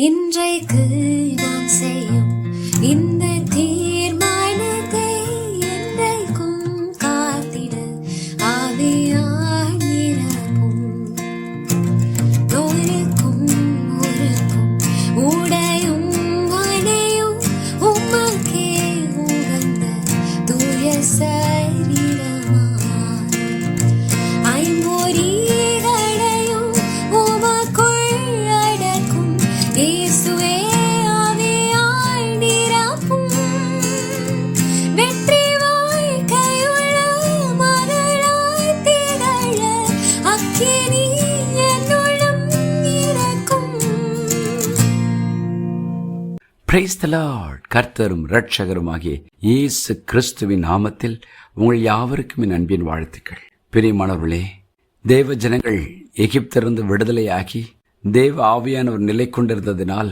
இன்றைக்கு நான் செய்யும் இந்த தீர்மானத்தை என்றைக்கும் காத்திட ஆவியாய் நிரப்பும். ஒருக்கும் உடையும் அணையும் உமக்கே உகந்த தூய சரீரமா ஐம்பொறிகளையும் உமக்குள் அடக்கும் இயேசுவே ஆவியாய் நிரப்பும். வெற்றி வாழ்க்கையுள்ள மகளாய் திகழ அக்கினி என்னுள்ளம் இறக்கும். Praise the Lord. கர்த்தரும் இரட்சகருமாகிய இயேசு கிறிஸ்துவின் நாமத்தில் உங்கள் யாவருக்கும் என் அன்பின் வாழ்த்துக்கள். பிரியமானவர்களே, தேவ ஜனங்கள் எகிப்திலிருந்து விடுதலையாகி தேவ ஆவியானவர் நிலை கொண்டிருந்ததினால்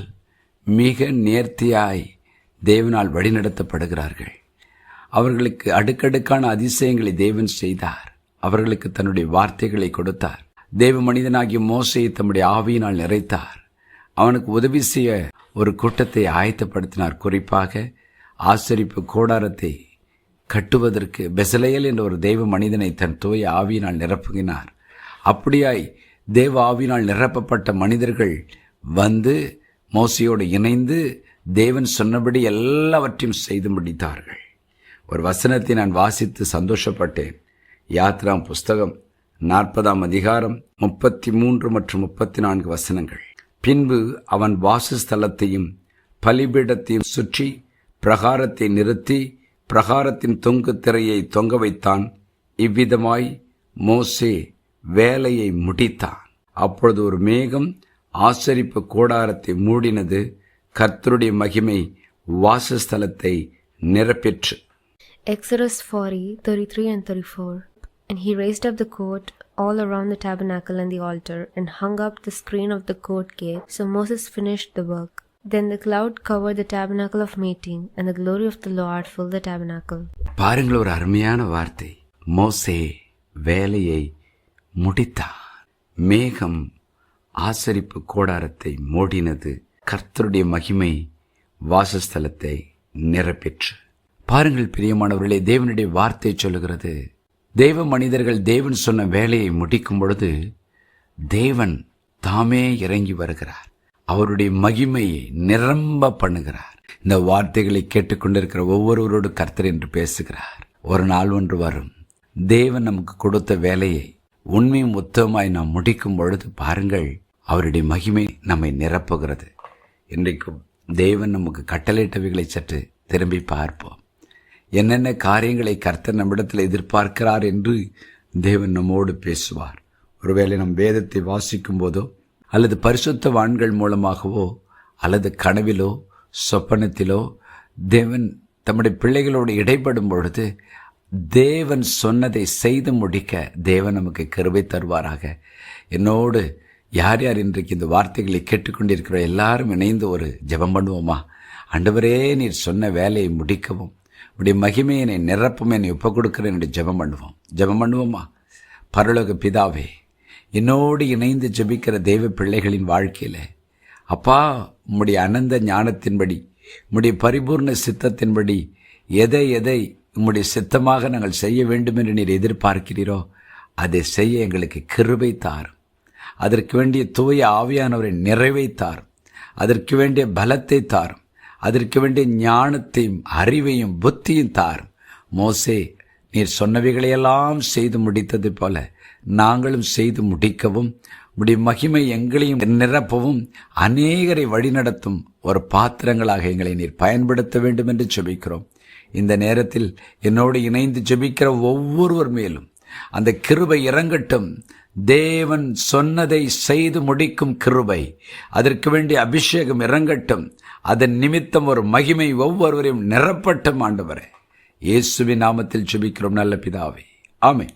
மிக நேர்த்தியாய் தேவனால் வழிநடத்தப்படுகிறார்கள். அவர்களுக்கு அடுக்கடுக்கான அதிசயங்களை தேவன் செய்தார். அவர்களுக்கு தன்னுடைய வார்த்தைகளை கொடுத்தார். தேவ மனிதனாகிய மோசேயை தம்முடைய ஆவியினால் நிறைத்தார். அவனுக்கு உதவி செய்ய ஒரு கூட்டத்தை ஆயத்தப்படுத்தினார். குறிப்பாக ஆசரிப்பு கூடாரத்தை கட்டுவதற்கு பெசலேல் என்ற ஒரு தெய்வ மனிதனை தன் தூய ஆவியினால் நிரப்புகினார். அப்படியாய் தேவ ஆவியினால் நிரப்பப்பட்ட மனிதர்கள் வந்து மோசையோடு இணைந்து தேவன் சொன்னபடி எல்லாவற்றையும் செய்து முடித்தார்கள். ஒரு வசனத்தை நான் வாசித்து சந்தோஷப்பட்டேன். யாத்ராம் புஸ்தகம் 40ஆம் அதிகாரம் 33 மற்றும் 34 வசனங்கள். பின்பு அவன் வாசஸ்தலத்தையும் பலிபீடத்தையும் சுற்றி பிரகாரத்தை நிறுத்தி பிரகாரத்தின் தொங்கு திரையை தொங்க வைத்தான். இவ்விதமாய் மோசே வேலையை முடித்தான். அப்பொழுது ஒரு மேகம் ஆசரிப்பு கூடாரத்தை மூடினது. கர்த்தருடைய மகிமை வாசஸ்தலத்தை நிரப்பிற்று. Exodus 40:33 and 34. And he raised up the court all around the tabernacle and the altar, and hung up the screen of the court gate. So Moses finished the work. Then the cloud covered the tabernacle of meeting, and the glory of the Lord filled the tabernacle. பாருங்கள், ஒரு அருமையான வார்த்தை. மோசே வேலையை முடித்தார். மேகம் ஆசரிப்பு கூடாரத்தை மூடினது. கர்த்தருடைய மகிமை வாசஸ்தலத்தை நிரப்பிற்று. பாருங்கள் பிரியமானவர்களே, தேவனுடைய வார்த்தை சொல்லுகிறது, தேவ மனிதர்கள் தேவன் சொன்ன வேலையை முடிக்கும் பொழுது தேவன் தாமே இறங்கி வருகிறார். அவருடைய மகிமையை நிரம்ப பண்ணுகிறார். இந்த வார்த்தைகளை கேட்டுக்கொண்டிருக்கிற ஒவ்வொருவரோடு கர்த்தர் என்று பேசுகிறார். ஒரு நாள் ஒன்று வரும், தேவன் நமக்கு கொடுத்த வேலையை உண்மையும் உத்தமமாய் நாம் முடிக்கும் பொழுது பாருங்கள், அவருடைய மகிமை நம்மை நிரப்புகிறது. இன்றைக்கும் தேவன் நமக்கு கட்டளையிட்டவைகளை சற்று திரும்பி பார்ப்போம். என்னென்ன காரியங்களை கர்த்தர் நம்மிடத்தில் எதிர்பார்க்கிறார் என்று தேவன் நம்மோடு பேசுவார். ஒருவேளை நம் வேதத்தை வாசிக்கும் போதோ அல்லது பரிசுத்தவான்கள் மூலமாகவோ அல்லது கனவிலோ சொப்பனத்திலோ தேவன் தம்முடைய பிள்ளைகளோடு இடைப்படும் பொழுது தேவன் சொன்னதை செய்து முடிக்க தேவன் நமக்கு கிருபை தருவாராக. என்னோடு யார் யார் இன்றைக்கு இந்த வார்த்தைகளை கேட்டுக்கொண்டிருக்கிற எல்லாரும் இணைந்து ஒரு ஜெபம் பண்ணுவோமா? ஆண்டவரே, நீர் சொன்ன வேலையை முடிக்கவும் உடைய மகிமையை என்னை நிரப்பும் என்னை ஒப்புக் கொடுக்கிறேன் என்று ஜெபம் பண்ணுவோமா? பரலோக பிதாவே, என்னோடு இணைந்து ஜெபிக்கிற தெய்வ பிள்ளைகளின் வாழ்க்கையில் அப்பா, உம்முடைய அனந்த ஞானத்தின்படி உம்முடைய பரிபூர்ண சித்தத்தின்படி எதை உம்முடைய சித்தமாக நாங்கள் செய்ய வேண்டும் என்று நீர் எதிர்பார்க்கிறீரோ அதை செய்ய எங்களுக்கு கிருபை தாரும். அதற்கு வேண்டிய தூய ஆவியானவரை நிறைவைத்தாரும். அதற்கு வேண்டிய பலத்தை தாரும். அதற்கு வேண்டிய ஞானத்தையும் அறிவையும் புத்தியும் தாரும். மோசே, நீர் சொன்னவைகளையெல்லாம் செய்து முடித்தது போல நாங்களும் செய்து முடிக்கவும் உடைய மகிமை எங்களையும் நிரப்பவும் அநேகரை வழிநடத்தும் ஒரு பாத்திரங்களாக எங்களை நீர் பயன்படுத்த வேண்டும் என்று ஜெபிக்கிறோம். இந்த நேரத்தில் என்னோடு இணைந்து ஜெபிக்கிற ஒவ்வொருவர் மேலும் அந்த கிருபை இறங்கட்டும். தேவன் சொன்னதை செய்து முடிக்கும் கிருபை, அதற்கு வேண்டிய அபிஷேகம் இறங்கட்டும். அதன் நிமித்தம் ஒரு மகிமை ஒவ்வொருவரையும் நிரப்பட்டும். ஆண்டவரே, இயேசுவின் நாமத்தில் ஜெபிக்கிறோம் நல்ல பிதாவே, ஆமென்.